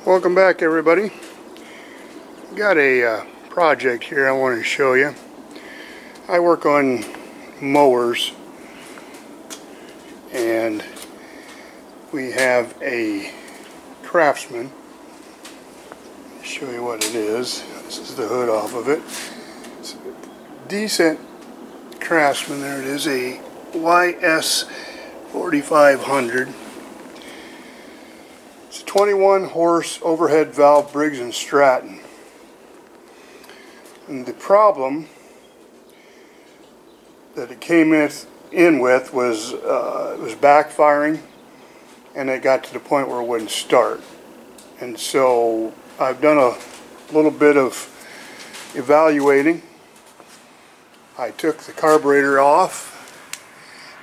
Welcome back, everybody. Got a project here I want to show you. I work on mowers, and we have a Craftsman. I'll show you what it is. This is the hood off of it. It's a decent Craftsman. There it is, a YS4500. It's a 21 horse overhead valve Briggs and Stratton. And the problem that it came in with was it was backfiring, and it got to the point where it wouldn't start. And so I've done a little bit of evaluating. I took the carburetor off,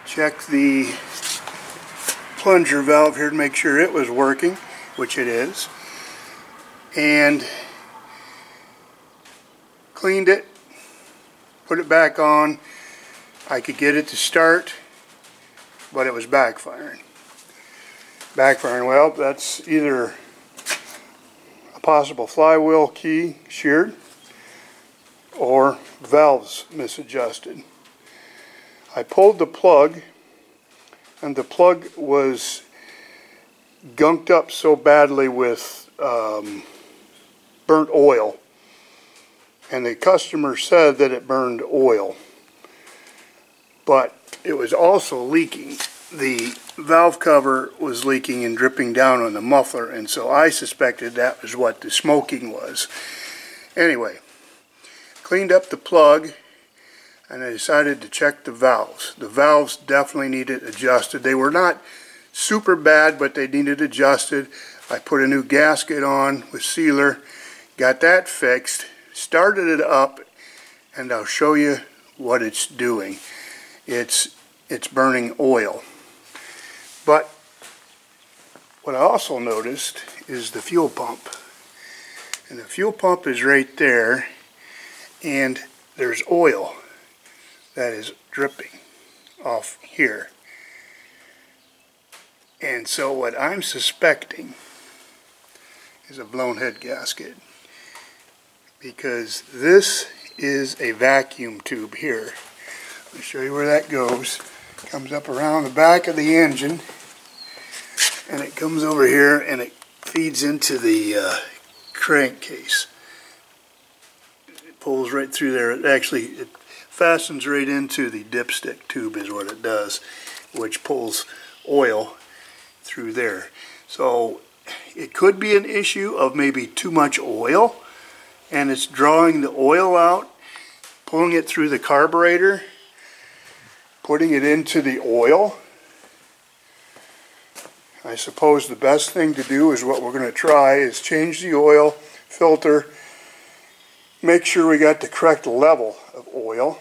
checked the plunger valve here to make sure it was working, which it is, and cleaned it, put it back on. I could get it to start, but it was backfiring. Well, that's either a possible flywheel key sheared or valves misadjusted. I pulled the plug, and the plug was gunked up so badly with burnt oil, and the customer said that it burned oil, but it was also leaking. The valve cover was leaking and dripping down on the muffler, and so I suspected that was what the smoking was. Anyway, cleaned up the plug, and I decided to check the valves. The valves definitely needed adjusted. They were not super bad, but they needed adjusted. I put a new gasket on with sealer, got that fixed, started it up, and I'll show you what it's doing. It's burning oil. But what I also noticed is the fuel pump. And the fuel pump is right there, and there's oil that is dripping off here. And so what I'm suspecting is a blown head gasket, because this is a vacuum tube here. I'll show you where that goes. It comes up around the back of the engine, and it comes over here and it feeds into the crankcase. It pulls right through there. It fastens right into the dipstick tube is what it does, which pulls oil through there. So it could be an issue of maybe too much oil, and it's drawing the oil out, pulling it through the carburetor, putting it into the oil. I suppose the best thing to do is what we're going to try is change the oil filter, make sure we got the correct level of oil,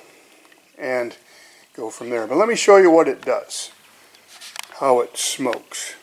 and go from there. But let me show you what it does, how it smokes.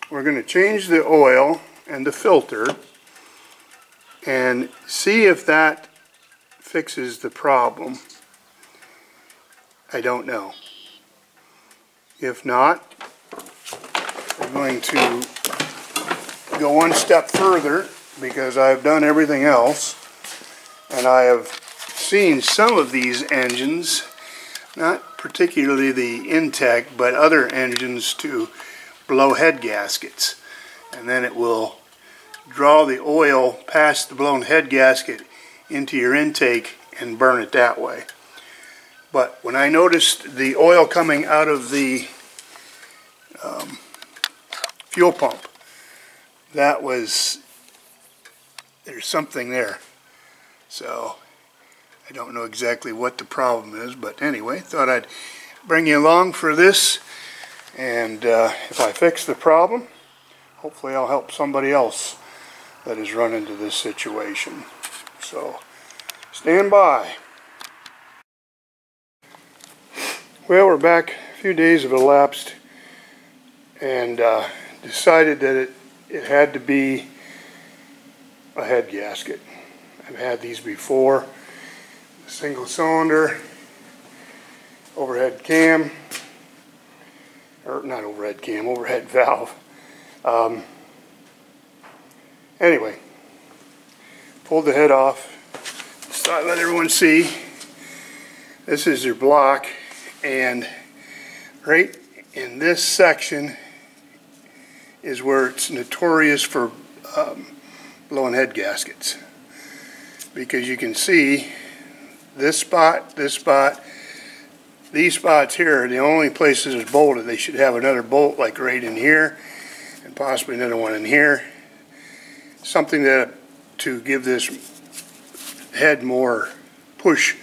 We're going to change the oil and the filter and see if that fixes the problem. I don't know. If not, we're going to go one step further, because I've done everything else, and I have seen some of these engines, not particularly the Intek, but other engines to blow head gaskets, and then it will draw the oil past the blown head gasket into your intake and burn it that way. But when I noticed the oil coming out of the fuel pump, that was there's something there. So I don't know exactly what the problem is, but anyway, thought I'd bring you along for this, and if I fix the problem, hopefully I'll help somebody else that has run into this situation. So stand by. Well, we're back. A few days have elapsed, and decided that it had to be a head gasket. I've had these before. Single cylinder, overhead cam, or not overhead cam, overhead valve. Anyway, pulled the head off. So I let everyone see. This is your block, and right in this section is where it's notorious for blowing head gaskets, because you can see this spot, these spots here are the only places it's bolted. They should have another bolt like right in here, and possibly another one in here. Something that to give this head more push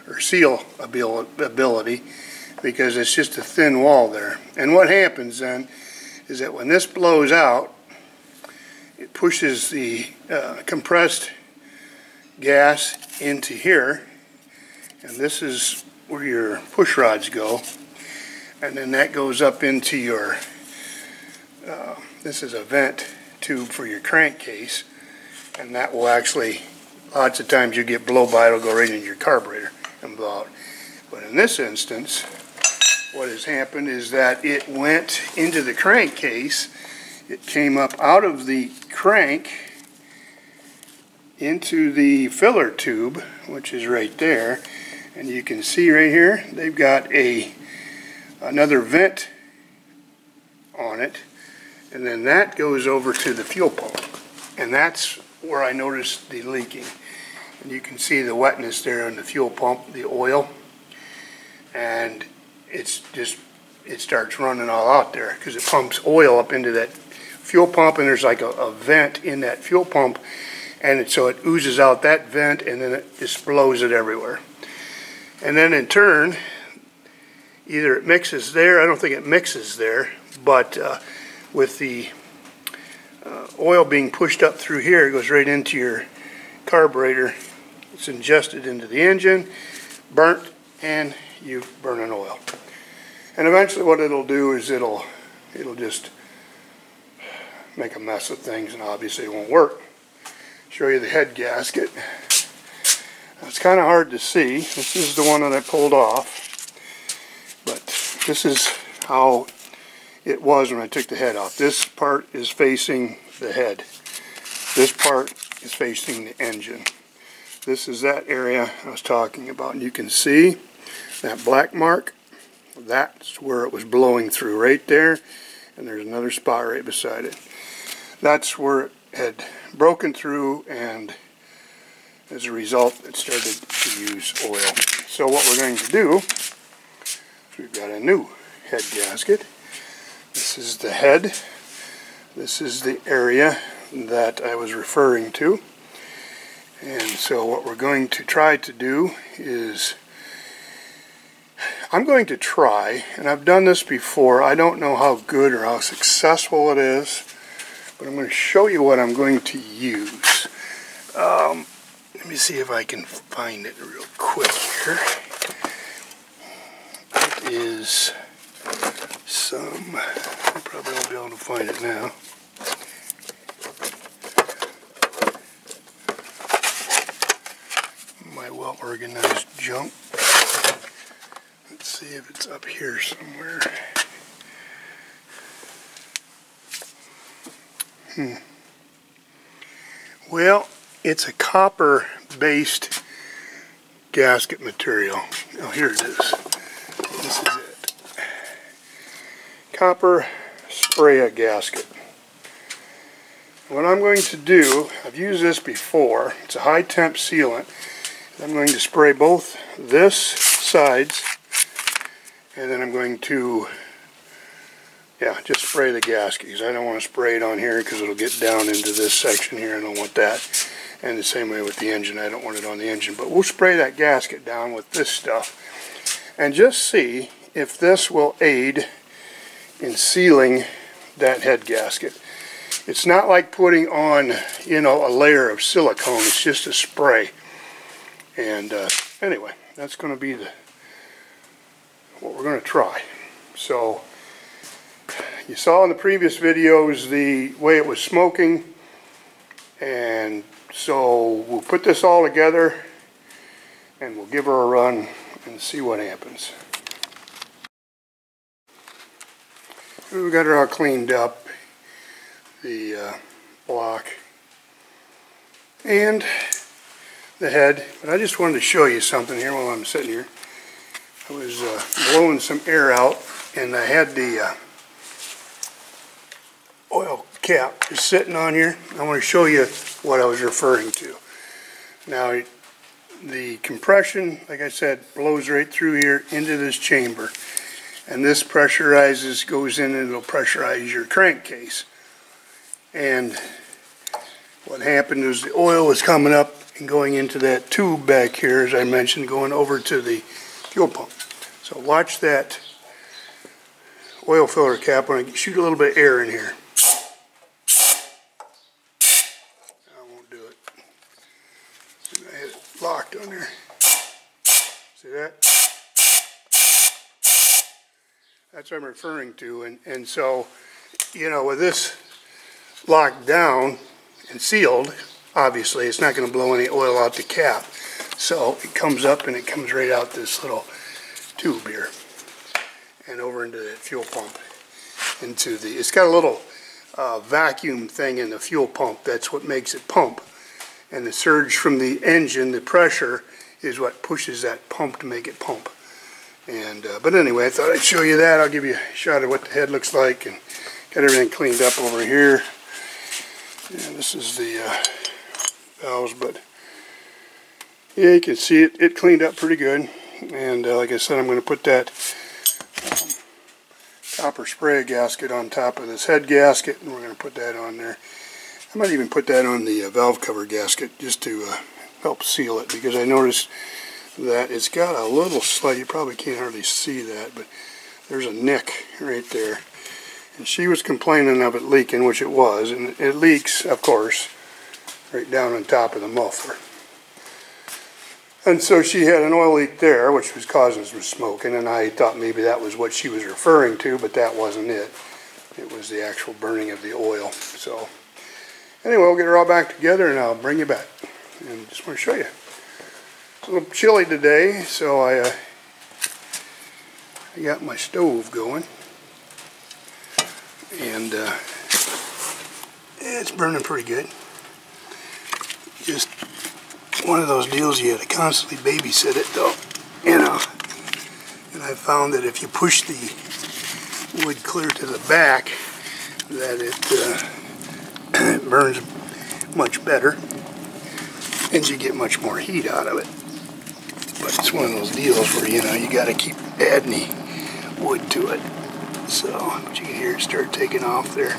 or seal ability, because it's just a thin wall there. And what happens then is that when this blows out, it pushes the compressed gas into here, and this is where your push rods go, and then that goes up into your this is a vent tube for your crankcase, and that will actually, lots of times you get blow by, it'll go right into your carburetor and blow out. But in this instance, what has happened is that it went into the crankcase, it came up out of the crank into the filler tube, which is right there, and you can see right here they've got another vent on it, and then that goes over to the fuel pump, and that's where I noticed the leaking. And you can see the wetness there in the fuel pump, the oil, and it starts running all out there because it pumps oil up into that fuel pump, and there's like a vent in that fuel pump, and so it oozes out that vent, and then it just blows it everywhere. And then in turn, either it mixes there, I don't think it mixes there, but with the oil being pushed up through here, it goes right into your carburetor. It's ingested into the engine, burnt, and you burn an oil. And eventually what it'll do is it'll just make a mess of things, and obviously it won't work. Show you the head gasket. It's kind of hard to see. This is the one that I pulled off, but this is how it was when I took the head off. This part is facing the head. This part is facing the engine. This is that area I was talking about, and you can see that black mark. That's where it was blowing through right there, and there's another spot right beside it. That's where it had broken through, and as a result it started to use oil. So what we're going to do is we've got a new head gasket. This is the head. This is the area that I was referring to. And so what we're going to try to do is, I'm going to try, and I've done this before, I don't know how good or how successful it is, but I'm going to show you what I'm going to use. Let me see if I can find it real quick here. It is some, I probably won't be able to find it now. My well-organized junk. Let's see if it's up here somewhere. Well, it's a copper-based gasket material. Oh, here it is. This is it. Copper spray gasket. What I'm going to do, I've used this before, it's a high temp sealant. I'm going to spray both this sides, and then I'm going to just spray the gasket, because I don't want to spray it on here because it'll get down into this section here, and I don't want that. And the same way with the engine, I don't want it on the engine. But we'll spray that gasket down with this stuff and just see if this will aid in sealing that head gasket. It's not like putting on, you know, a layer of silicone. It's just a spray. And anyway, that's going to be what we're going to try. So you saw in the previous videos the way it was smoking, and so we'll put this all together and we'll give her a run and see what happens. We got her all cleaned up, the block and the head, but I just wanted to show you something here while I'm sitting here. I was blowing some air out, and I had the oil cap just sitting on here. I want to show you what I was referring to. Now, the compression, like I said, blows right through here into this chamber, and this pressurizes, goes in, and it'll pressurize your crankcase. And what happened is the oil was coming up and going into that tube back here, as I mentioned, going over to the fuel pump. So watch that oil filter cap when I shoot a little bit of air in here. I won't do it. I had it locked on there. See that? That's what I'm referring to. And so, you know, with this locked down and sealed, obviously it's not going to blow any oil out the cap. So it comes up and it comes right out this little tube here and over into that fuel pump. It's got a little vacuum thing in the fuel pump. That's what makes it pump. And the surge from the engine, the pressure, is what pushes that pump to make it pump. And but anyway, I thought I'd show you that. I'll give you a shot of what the head looks like, and got everything cleaned up over here. And this is the valves, but yeah, you can see it cleaned up pretty good. And like I said, I'm going to put that copper spray gasket on top of this head gasket, and we're going to put that on there. I might even put that on the valve cover gasket just to help seal it, because I noticed that it's got a little slight, you probably can't hardly see that, but there's a nick right there. And she was complaining of it leaking, which it was, and it leaks, of course, right down on top of the muffler. And so she had an oil leak there, which was causing some smoking, and I thought maybe that was what she was referring to, but that wasn't it. It was the actual burning of the oil. So anyway, we'll get her all back together and I'll bring you back. And just want to show you. It's a little chilly today, so I got my stove going. And it's burning pretty good. Just one of those deals you had to constantly babysit it, though, you know. And I found that if you push the wood clear to the back, that it burns much better, and you get much more heat out of it. But it's one of those deals where, you know, you got to keep adding wood to it. So, but you can hear it start taking off there.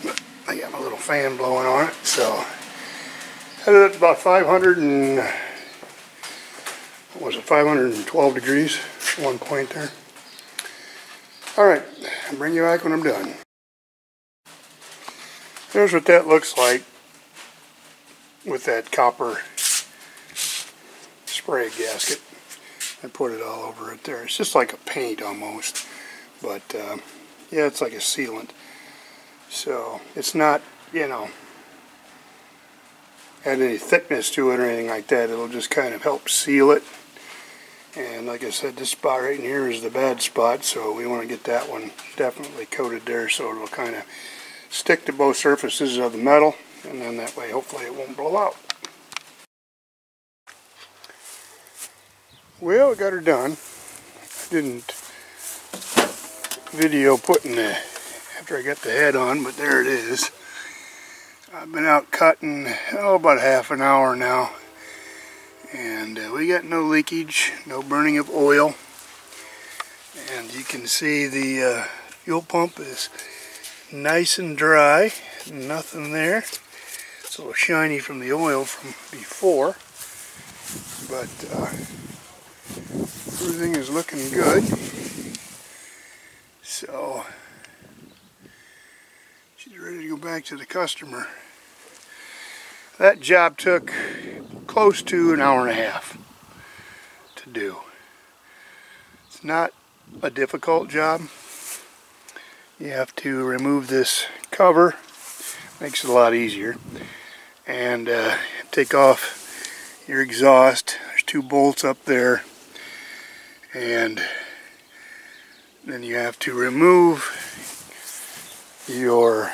But I got my little fan blowing on it, so had it at about 512 degrees at one point there. Alright, I'll bring you back when I'm done. There's what that looks like with that copper spray gasket. I put it all over it there. It's just like a paint almost, but yeah, it's like a sealant. So it's not, you know, add any thickness to it or anything like that. It'll just kind of help seal it. And like I said, this spot right in here is the bad spot, so we want to get that one definitely coated there so it'll kind of stick to both surfaces of the metal, and then that way hopefully it won't blow out. Well, we got her done. I didn't video putting the, after I got the head on, but there it is. I've been out cutting, about half an hour now, and we got no leakage, no burning of oil, and you can see the fuel pump is nice and dry, nothing there. It's a little shiny from the oil from before, but everything is looking good. So she's ready to go back to the customer. That job took close to an hour and a half to do. It's not a difficult job. You have to remove this cover, makes it a lot easier, and take off your exhaust. There's 2 bolts up there, and then you have to remove your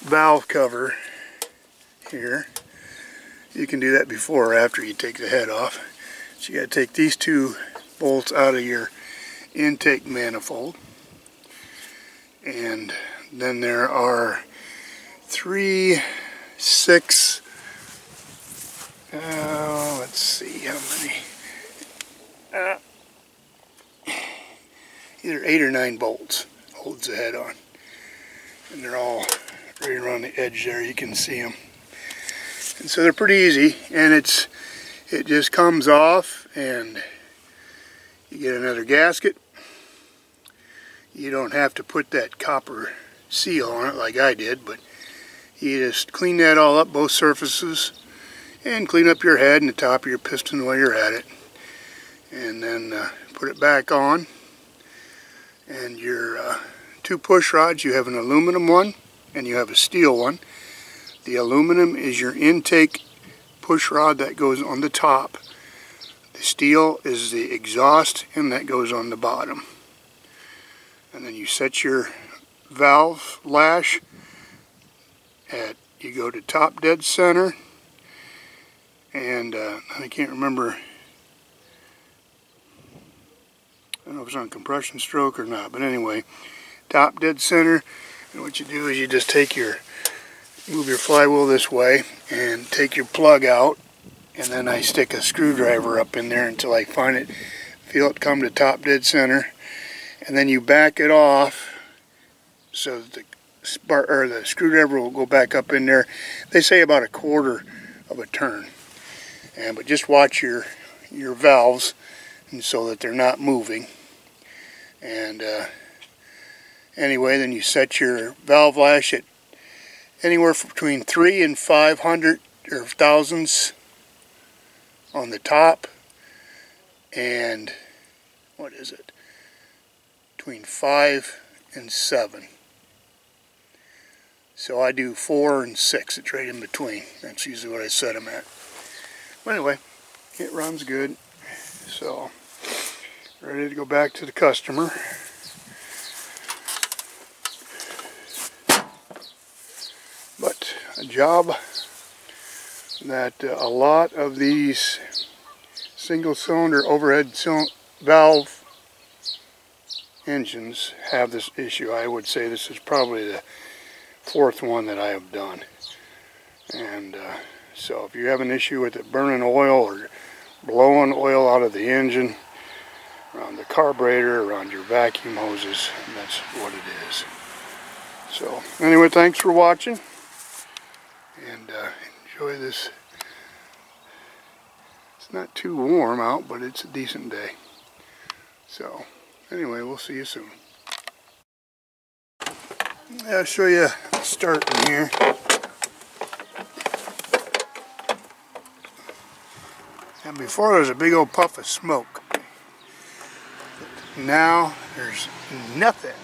valve cover here. You can do that before or after you take the head off. So you got to take these 2 bolts out of your intake manifold, and then there are 3, 6, let's see how many, either 8 or 9 bolts holds the head on, and they're all right around the edge there. You can see them, and so they're pretty easy, and it just comes off, and you get another gasket. You don't have to put that copper seal on it like I did, but you just clean that all up, both surfaces, and clean up your head and the top of your piston while you're at it, and then put it back on. And your 2 push rods, you have an aluminum one and you have a steel one. The aluminum is your intake push rod that goes on the top. The steel is the exhaust, and that goes on the bottom. And then you set your valve lash at, you go to top dead center, and I can't remember, I don't know if it's on compression stroke or not, but anyway, top dead center. And what you do is you just move your flywheel this way and take your plug out, and then I stick a screwdriver up in there until I find it, feel it come to top dead center, and then you back it off so that the screwdriver will go back up in there. They say about 1/4 of a turn, but just watch your valves, and so that they're not moving. And anyway, then you set your valve lash at anywhere between 3 and 500 or thousandths on the top, and what is it, between 5 and 7. So I do 4 and 6. It's right in between. That's usually what I set them at. But anyway, it runs good. So ready to go back to the customer. But a job that a lot of these single cylinder overhead valve engines have this issue. I would say this is probably the 4th one that I have done. And so if you have an issue with it burning oil or blowing oil out of the engine, around the carburetor, around your vacuum hoses, that's what it is. So anyway, thanks for watching, and enjoy this. It's not too warm out, but it's a decent day. So anyway, we'll see you soon. I'll show you starting here. And before there was a big old puff of smoke. Now there's nothing.